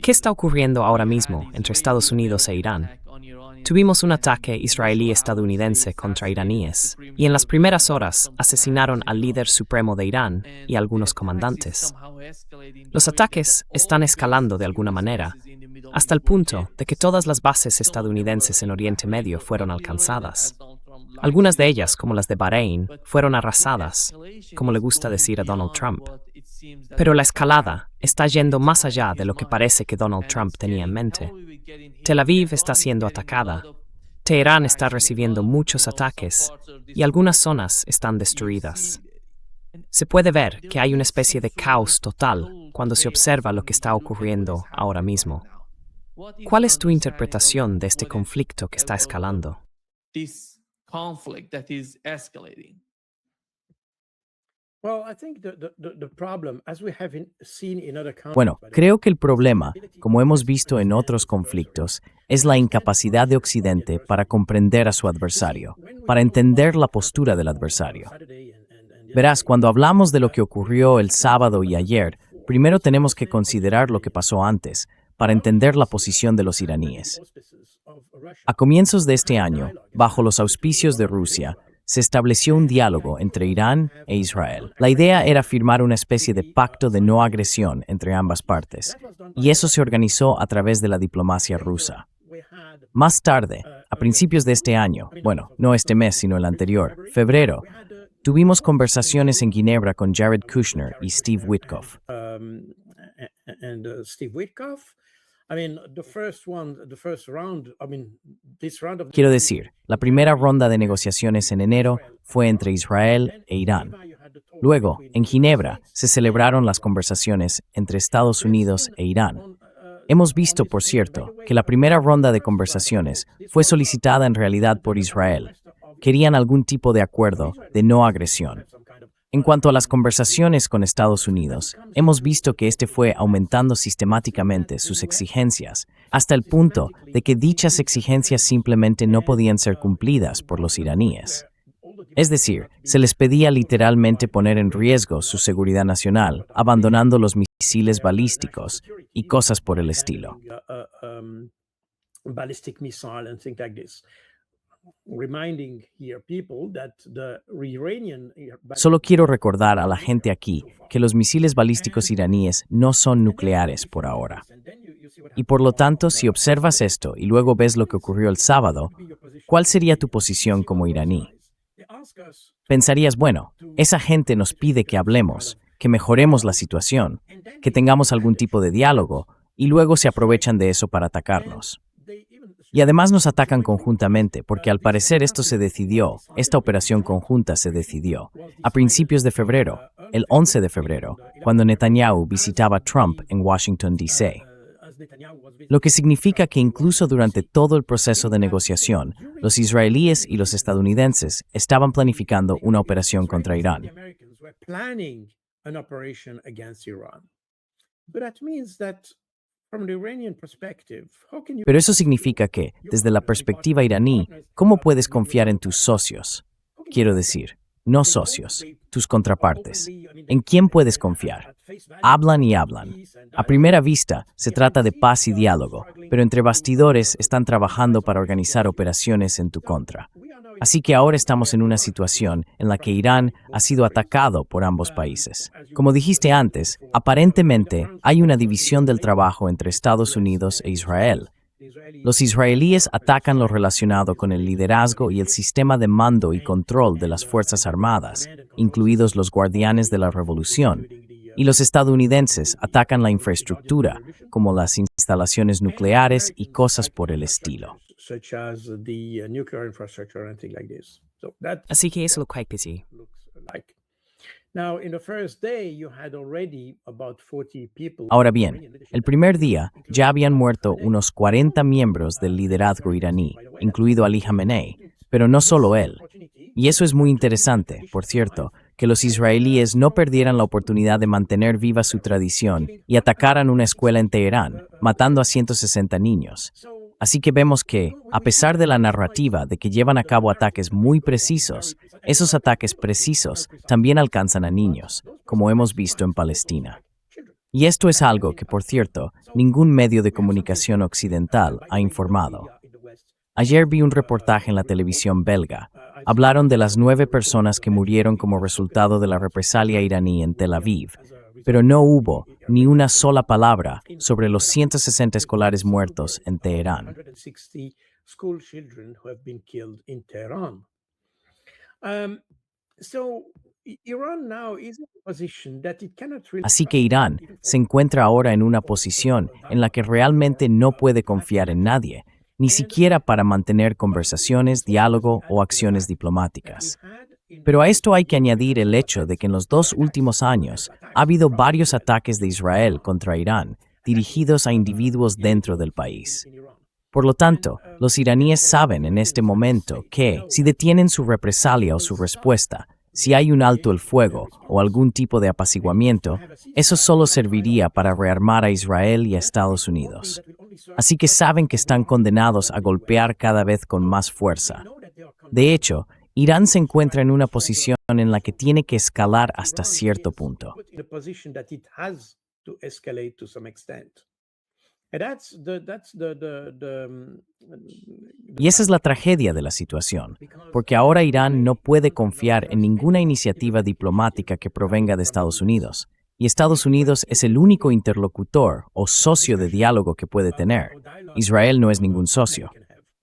¿Qué está ocurriendo ahora mismo entre Estados Unidos e Irán? Tuvimos un ataque israelí-estadounidense contra iraníes, y en las primeras horas asesinaron al líder supremo de Irán y algunos comandantes. Los ataques están escalando de alguna manera, hasta el punto de que todas las bases estadounidenses en Oriente Medio fueron alcanzadas. Algunas de ellas, como las de Bahrein, fueron arrasadas, como le gusta decir a Donald Trump. Pero la escalada está yendo más allá de lo que parece que Donald Trump tenía en mente. Tel Aviv está siendo atacada, Teherán está recibiendo muchos ataques y algunas zonas están destruidas. Se puede ver que hay una especie de caos total cuando se observa lo que está ocurriendo ahora mismo. ¿Cuál es tu interpretación de este conflicto que está escalando? Bueno, creo que el problema, como hemos visto en otros conflictos, es la incapacidad de Occidente para comprender a su adversario, para entender la postura del adversario. Verás, cuando hablamos de lo que ocurrió el sábado y ayer, primero tenemos que considerar lo que pasó antes, para entender la posición de los iraníes. A comienzos de este año, bajo los auspicios de Rusia, se estableció un diálogo entre Irán e Israel. La idea era firmar una especie de pacto de no agresión entre ambas partes, y eso se organizó a través de la diplomacia rusa. Más tarde, a principios de este año, bueno, no este mes sino el anterior, febrero, tuvimos conversaciones en Ginebra con Jared Kushner y Steve Witkoff. Quiero decir, la primera ronda de negociaciones en enero fue entre Israel e Irán. Luego, en Ginebra, se celebraron las conversaciones entre Estados Unidos e Irán. Hemos visto, por cierto, que la primera ronda de conversaciones fue solicitada en realidad por Israel. Querían algún tipo de acuerdo de no agresión. En cuanto a las conversaciones con Estados Unidos, hemos visto que este fue aumentando sistemáticamente sus exigencias, hasta el punto de que dichas exigencias simplemente no podían ser cumplidas por los iraníes. Es decir, se les pedía literalmente poner en riesgo su seguridad nacional, abandonando los misiles balísticos y cosas por el estilo. Solo quiero recordar a la gente aquí que los misiles balísticos iraníes no son nucleares por ahora. Y por lo tanto, si observas esto y luego ves lo que ocurrió el sábado, ¿cuál sería tu posición como iraní? Pensarías, bueno, esa gente nos pide que hablemos, que mejoremos la situación, que tengamos algún tipo de diálogo, y luego se aprovechan de eso para atacarnos. Y además nos atacan conjuntamente, porque al parecer esta operación conjunta se decidió, a principios de febrero, el 11 de febrero, cuando Netanyahu visitaba a Trump en Washington, D.C. Lo que significa que incluso durante todo el proceso de negociación, los israelíes y los estadounidenses estaban planificando una operación contra Irán. Pero eso significa que, desde la perspectiva iraní, ¿cómo puedes confiar en tus socios? Quiero decir, no socios, tus contrapartes. ¿En quién puedes confiar? Hablan y hablan. A primera vista, se trata de paz y diálogo, pero entre bastidores están trabajando para organizar operaciones en tu contra. Así que ahora estamos en una situación en la que Irán ha sido atacado por ambos países. Como dijiste antes, aparentemente hay una división del trabajo entre Estados Unidos e Israel. Los israelíes atacan lo relacionado con el liderazgo y el sistema de mando y control de las Fuerzas Armadas, incluidos los guardianes de la revolución, y los estadounidenses atacan la infraestructura, como las instalaciones nucleares y cosas por el estilo. Así que eso es lo que hay. Ahora bien, el primer día ya habían muerto unos 40 miembros del liderazgo iraní, incluido Ali Khamenei, pero no solo él. Y eso es muy interesante, por cierto, que los israelíes no perdieran la oportunidad de mantener viva su tradición y atacaran una escuela en Teherán, matando a 160 niños. Así que vemos que, a pesar de la narrativa de que llevan a cabo ataques muy precisos, esos ataques precisos también alcanzan a niños, como hemos visto en Palestina. Y esto es algo que, por cierto, ningún medio de comunicación occidental ha informado. Ayer vi un reportaje en la televisión belga. Hablaron de las 9 personas que murieron como resultado de la represalia iraní en Tel Aviv, pero no hubo ni una sola palabra sobre los 160 escolares muertos en Teherán. Así que Irán se encuentra ahora en una posición en la que realmente no puede confiar en nadie, ni siquiera para mantener conversaciones, diálogo o acciones diplomáticas. Pero a esto hay que añadir el hecho de que en los 2 últimos años ha habido varios ataques de Israel contra Irán, dirigidos a individuos dentro del país. Por lo tanto, los iraníes saben en este momento que, si detienen su represalia o su respuesta, si hay un alto el fuego o algún tipo de apaciguamiento, eso solo serviría para rearmar a Israel y a Estados Unidos. Así que saben que están condenados a golpear cada vez con más fuerza. De hecho, Irán se encuentra en una posición en la que tiene que escalar hasta cierto punto. Y esa es la tragedia de la situación, porque ahora Irán no puede confiar en ninguna iniciativa diplomática que provenga de Estados Unidos, y Estados Unidos es el único interlocutor o socio de diálogo que puede tener. Israel no es ningún socio.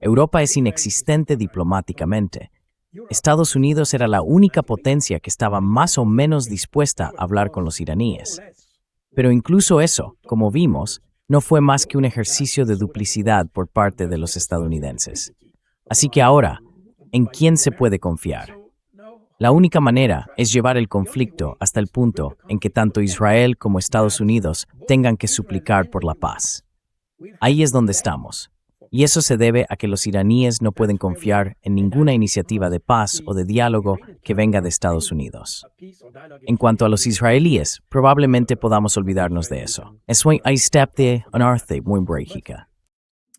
Europa es inexistente diplomáticamente. Estados Unidos era la única potencia que estaba más o menos dispuesta a hablar con los iraníes. Pero incluso eso, como vimos, no fue más que un ejercicio de duplicidad por parte de los estadounidenses. Así que ahora, ¿en quién se puede confiar? La única manera es llevar el conflicto hasta el punto en que tanto Israel como Estados Unidos tengan que suplicar por la paz. Ahí es donde estamos. Y eso se debe a que los iraníes no pueden confiar en ninguna iniciativa de paz o de diálogo que venga de Estados Unidos. En cuanto a los israelíes, probablemente podamos olvidarnos de eso. Es un step de un arte muy brígica.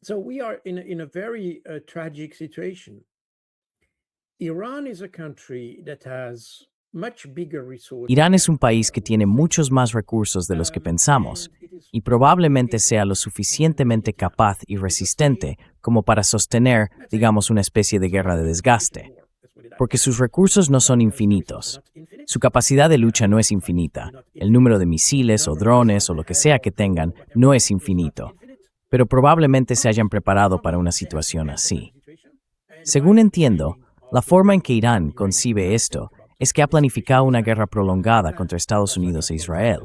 So we are in a very tragic situation. Iran is a country that has much bigger resources. Irán es un país que tiene muchos más recursos de los que pensamos y probablemente sea lo suficientemente capaz y resistente como para sostener, digamos, una especie de guerra de desgaste. Porque sus recursos no son infinitos. Su capacidad de lucha no es infinita. El número de misiles o drones o lo que sea que tengan no es infinito. Pero probablemente se hayan preparado para una situación así. Según entiendo, la forma en que Irán concibe esto es que ha planificado una guerra prolongada contra Estados Unidos e Israel.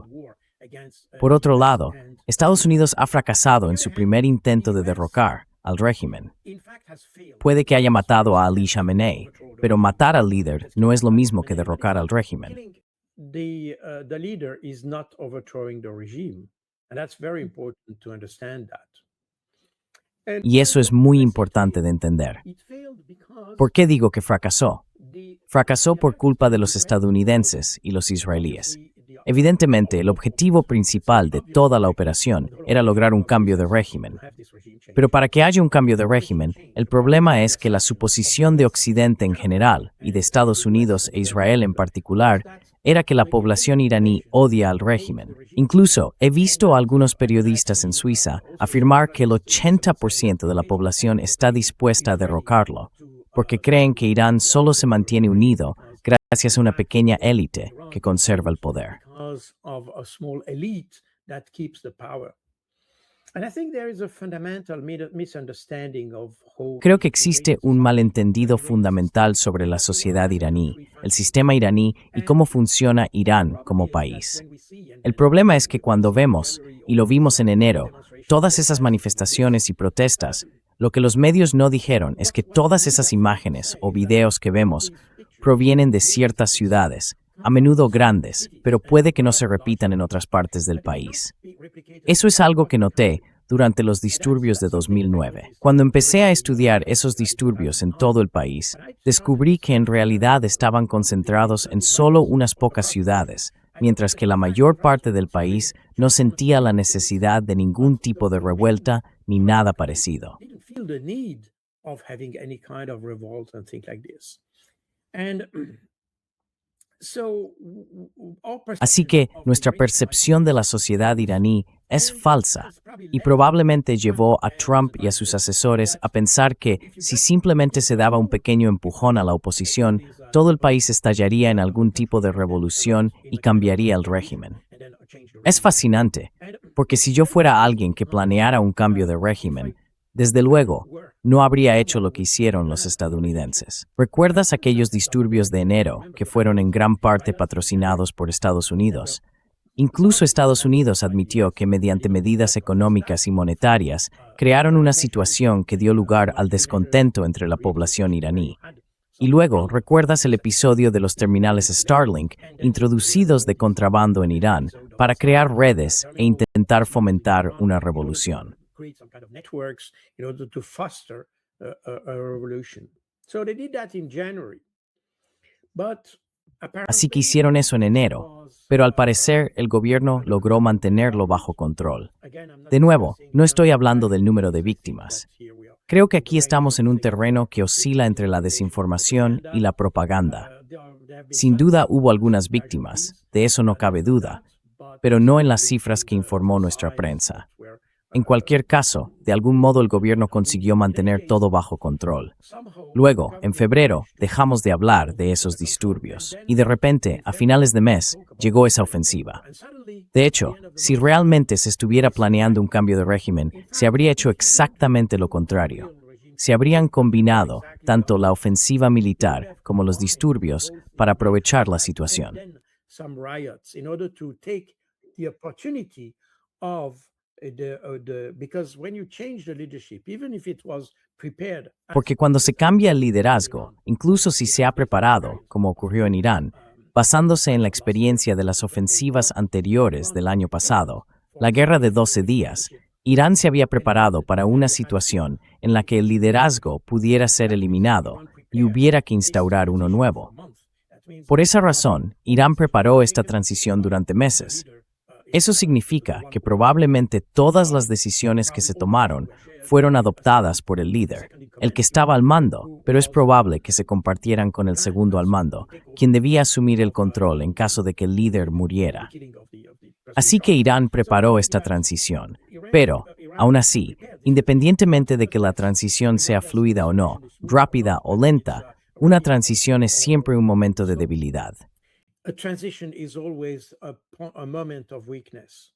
Por otro lado, Estados Unidos ha fracasado en su primer intento de derrocar al régimen. Puede que haya matado a Ali Khamenei, pero matar al líder no es lo mismo que derrocar al régimen. The leader is not overthrowing the regime, and that's very important to understand that. Y eso es muy importante de entender. ¿Por qué digo que fracasó? Fracasó por culpa de los estadounidenses y los israelíes. Evidentemente, el objetivo principal de toda la operación era lograr un cambio de régimen. Pero para que haya un cambio de régimen, el problema es que la suposición de Occidente en general y de Estados Unidos e Israel en particular era que la población iraní odia al régimen. Incluso he visto a algunos periodistas en Suiza afirmar que el 80% de la población está dispuesta a derrocarlo, porque creen que Irán solo se mantiene unido gracias a una pequeña élite que conserva el poder. Creo que existe un malentendido fundamental sobre la sociedad iraní, el sistema iraní y cómo funciona Irán como país. El problema es que cuando vemos, y lo vimos en enero, todas esas manifestaciones y protestas, lo que los medios no dijeron es que todas esas imágenes o videos que vemos provienen de ciertas ciudades, a menudo grandes, pero puede que no se repitan en otras partes del país. Eso es algo que noté durante los disturbios de 2009. Cuando empecé a estudiar esos disturbios en todo el país, descubrí que en realidad estaban concentrados en solo unas pocas ciudades, mientras que la mayor parte del país no sentía la necesidad de ningún tipo de revuelta ni nada parecido. the need of having any kind of revolt and things like this. And so our Así perception que of nuestra Iranian percepción de la sociedad iraní es falsa y probablemente llevó a Trump y a sus asesores a pensar que si simplemente se daba un pequeño empujón a la oposición, todo el país estallaría en algún tipo de revolución y cambiaría el régimen. Es fascinante, porque si yo fuera alguien que planeara un cambio de régimen, desde luego, no habría hecho lo que hicieron los estadounidenses. ¿Recuerdas aquellos disturbios de enero que fueron en gran parte patrocinados por Estados Unidos? Incluso Estados Unidos admitió que mediante medidas económicas y monetarias crearon una situación que dio lugar al descontento entre la población iraní. Y luego, ¿recuerdas el episodio de los terminales Starlink introducidos de contrabando en Irán para crear redes e intentar fomentar una revolución? create some kind of networks in order to foster a revolution. So they did that in January. But Así que hicieron eso en enero, pero al parecer el gobierno logró mantenerlo bajo control. De nuevo, no estoy hablando del número de víctimas. Creo que aquí estamos en un terreno que oscila entre la desinformación y la propaganda. Sin duda hubo algunas víctimas, de eso no cabe duda, pero no en las cifras que informó nuestra prensa. En cualquier caso, de algún modo el gobierno consiguió mantener todo bajo control. Luego, en febrero, dejamos de hablar de esos disturbios, y de repente, a finales de mes, llegó esa ofensiva. De hecho, si realmente se estuviera planeando un cambio de régimen, se habría hecho exactamente lo contrario. Se habrían combinado tanto la ofensiva militar como los disturbios para aprovechar la situación. Porque cuando se cambia el liderazgo, incluso si se ha preparado, como ocurrió en Irán, basándose en la experiencia de las ofensivas anteriores del año pasado, la guerra de 12 días, Irán se había preparado para una situación en la que el liderazgo pudiera ser eliminado y hubiera que instaurar uno nuevo. Por esa razón, Irán preparó esta transición durante meses. Eso significa que probablemente todas las decisiones que se tomaron fueron adoptadas por el líder, el que estaba al mando, pero es probable que se compartieran con el segundo al mando, quien debía asumir el control en caso de que el líder muriera. Así que Irán preparó esta transición, pero, aún así, independientemente de que la transición sea fluida o no, rápida o lenta, una transición es siempre un momento de debilidad. A transition is always a moment of weakness.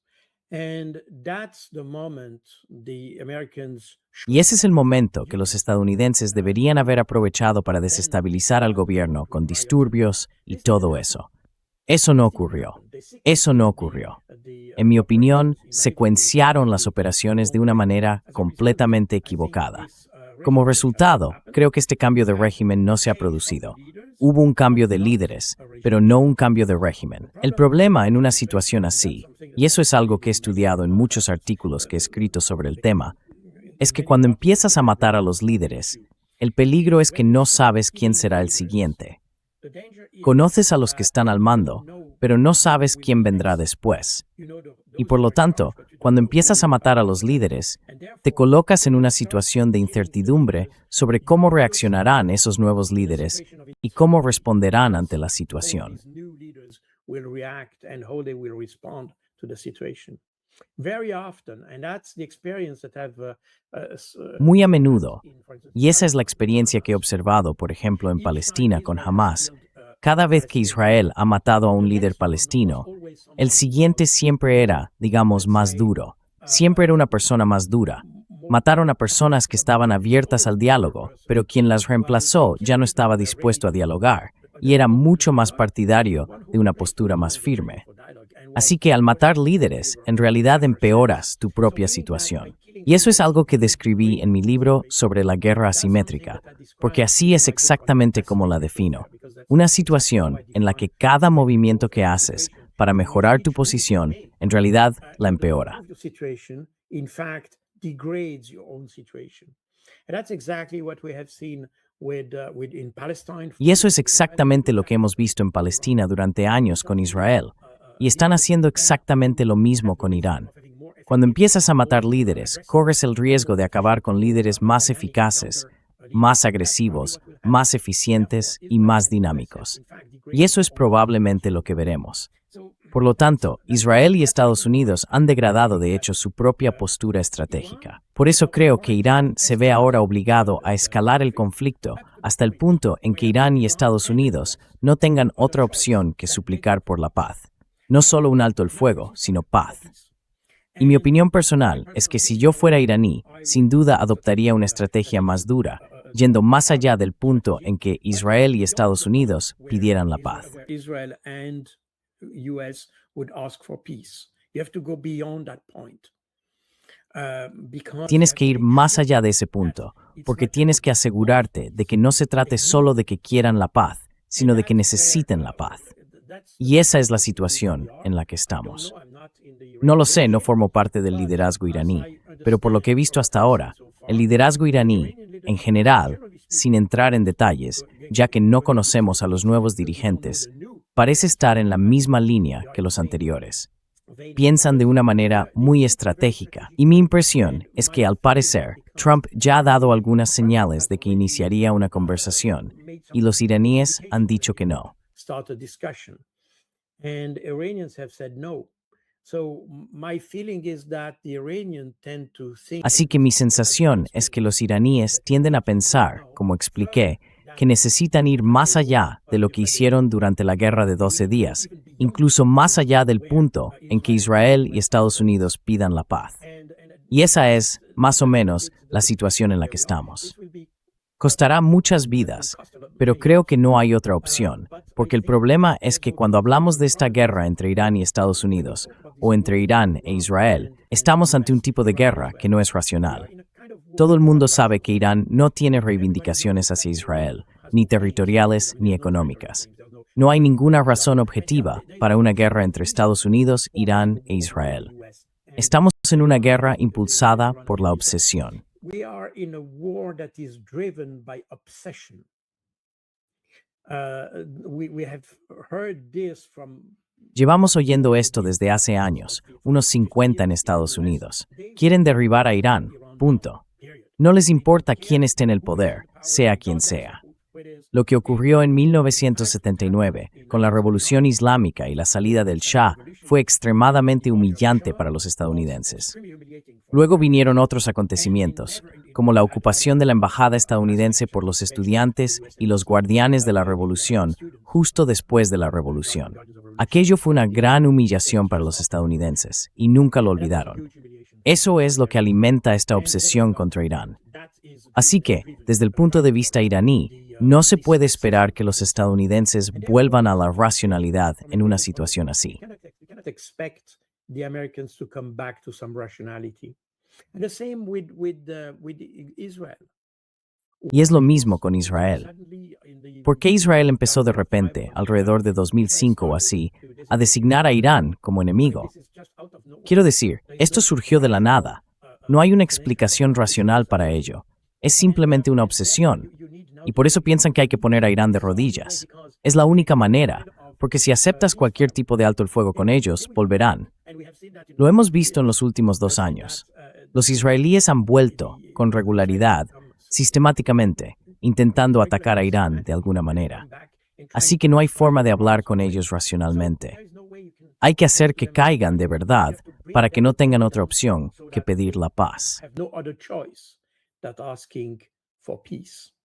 And that's the moment the Americans Y ese es el momento que los estadounidenses deberían haber aprovechado para desestabilizar al gobierno con disturbios y todo eso. Eso no ocurrió. Eso no ocurrió. En mi opinión, secuenciaron las operaciones de una manera completamente equivocada. Como resultado, creo que este cambio de régimen no se ha producido. Hubo un cambio de líderes, pero no un cambio de régimen. El problema en una situación así, y eso es algo que he estudiado en muchos artículos que he escrito sobre el tema, es que cuando empiezas a matar a los líderes, el peligro es que no sabes quién será el siguiente. Conoces a los que están al mando, pero no sabes quién vendrá después. Y por lo tanto, cuando empiezas a matar a los líderes, te colocas en una situación de incertidumbre sobre cómo reaccionarán esos nuevos líderes y cómo responderán ante la situación. Muy a menudo, y esa es la experiencia que he observado, por ejemplo, en Palestina con Hamas, cada vez que Israel ha matado a un líder palestino, el siguiente siempre era, digamos, más duro. Siempre era una persona más dura. Mataron a personas que estaban abiertas al diálogo, pero quien las reemplazó ya no estaba dispuesto a dialogar, y era mucho más partidario de una postura más firme. Así que al matar líderes, en realidad empeoras tu propia situación. Y eso es algo que describí en mi libro sobre la guerra asimétrica, porque así es exactamente como la defino. Una situación en la que cada movimiento que haces para mejorar tu posición, en realidad la empeora. Y eso es exactamente lo que hemos visto en Palestina durante años con Israel, y están haciendo exactamente lo mismo con Irán. Cuando empiezas a matar líderes, corres el riesgo de acabar con líderes más eficaces, más agresivos, más eficientes y más dinámicos. Y eso es probablemente lo que veremos. Por lo tanto, Israel y Estados Unidos han degradado de hecho su propia postura estratégica. Por eso creo que Irán se ve ahora obligado a escalar el conflicto hasta el punto en que Irán y Estados Unidos no tengan otra opción que suplicar por la paz. No solo un alto el fuego, sino paz. Y mi opinión personal es que si yo fuera iraní, sin duda adoptaría una estrategia más dura, yendo más allá del punto en que Israel y Estados Unidos pidieran la paz. Israel and US would ask for peace. You have to go beyond that point. Tienes que ir más allá de ese punto, porque tienes que asegurarte de que no se trate solo de que quieran la paz, sino de que necesiten la paz. Y esa es la situación en la que estamos. No lo sé, no formo parte del liderazgo iraní, pero por lo que he visto hasta ahora, el liderazgo iraní, en general, sin entrar en detalles, ya que no conocemos a los nuevos dirigentes, parece estar en la misma línea que los anteriores. Piensan de una manera muy estratégica, y mi impresión es que, al parecer, Trump ya ha dado algunas señales de que iniciaría una conversación, y los iraníes han dicho que no. Start a discussion. And Iranians have said no. So my feeling is that the Iranians tend to think. Así que mi sensación es que los iraníes tienden a pensar, como expliqué, que necesitan ir más allá de lo que hicieron durante la guerra de 12 días, incluso más allá del punto en que Israel y Estados Unidos pidan la paz. Y esa es, más o menos, la situación en la que estamos. Costará muchas vidas, pero creo que no hay otra opción, porque el problema es que cuando hablamos de esta guerra entre Irán y Estados Unidos, o entre Irán e Israel, estamos ante un tipo de guerra que no es racional. Todo el mundo sabe que Irán no tiene reivindicaciones hacia Israel, ni territoriales ni económicas. No hay ninguna razón objetiva para una guerra entre Estados Unidos, Irán e Israel. Estamos en una guerra impulsada por la obsesión. We are in a war that is driven by obsession. We have heard this from. Llevamos oyendo esto desde hace años, unos 50 en Estados Unidos. Quieren derribar a Irán, punto. No les importa quién esté en el poder, sea quien sea. Lo que ocurrió en 1979, con la Revolución Islámica y la salida del Shah, fue extremadamente humillante para los estadounidenses. Luego vinieron otros acontecimientos, como la ocupación de la embajada estadounidense por los estudiantes y los guardianes de la Revolución, justo después de la Revolución. Aquello fue una gran humillación para los estadounidenses, y nunca lo olvidaron. Eso es lo que alimenta esta obsesión contra Irán. Así que, desde el punto de vista iraní, no se puede esperar que los estadounidenses vuelvan a la racionalidad en una situación así. You cannot expect the Americans to come back to some rationality. And the same with Israel. Y es lo mismo con Israel. ¿Por qué Israel empezó de repente, alrededor de 2005 o así, a designar a Irán como enemigo? Quiero decir, esto surgió de la nada. No hay una explicación racional para ello. Es simplemente una obsesión. Y por eso piensan que hay que poner a Irán de rodillas. Es la única manera, porque si aceptas cualquier tipo de alto el fuego con ellos, volverán. Lo hemos visto en los últimos 2 años. Los israelíes han vuelto, con regularidad, sistemáticamente, intentando atacar a Irán de alguna manera. Así que no hay forma de hablar con ellos racionalmente. Hay que hacer que caigan de verdad para que no tengan otra opción que pedir la paz. Have no other choice than asking for peace.